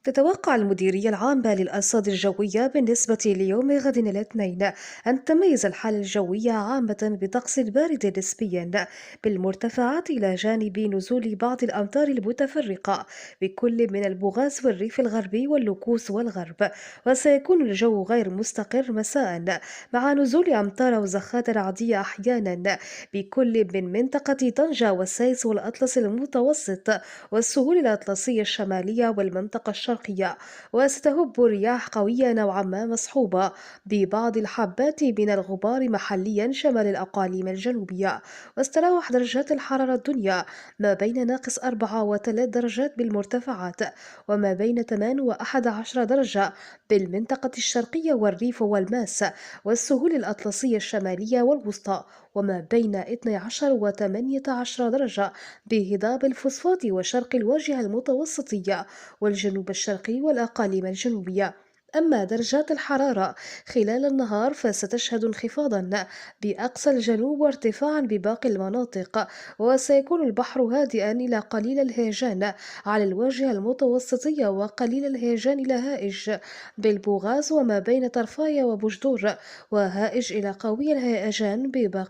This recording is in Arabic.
تتوقع المديرية العامة للأرصاد الجوية بالنسبة ليوم غد الاثنين أن تميز الحالة الجوية عامة بطقس بارد نسبيا بالمرتفعات إلى جانب نزول بعض الأمطار المتفرقة بكل من البوغاز والريف الغربي واللوكوس والغرب. وسيكون الجو غير مستقر مساء مع نزول أمطار وزخات رعدية أحيانا بكل من منطقة طنجة والسيس والأطلس المتوسط والسهول الأطلسية الشمالية والمنطقة الشرقية. وستهب رياح قوية نوعا ما مصحوبة ببعض الحبات من الغبار محليا شمال الأقاليم الجنوبية. واستراوح درجات الحرارة الدنيا ما بين -4 و3 درجات بالمرتفعات، وما بين 8 و11 درجة بالمنطقة الشرقية والريف والماس والسهول الأطلسية الشمالية والوسطى، وما بين 12 و18 درجة بهضاب الفسفوط وشرق الواجهة المتوسطية والجنوب الشرقي والأقاليم الجنوبية. أما درجات الحرارة خلال النهار فستشهد انخفاضا بأقصى الجنوب وارتفاعا بباقي المناطق، وسيكون البحر هادئا إلى قليل الهيجان على الواجهة المتوسطية وقليل الهيجان إلى هائج بالبوغاز وما بين طرفايا وبجدور، وهائج إلى قوي الهيجان بباقي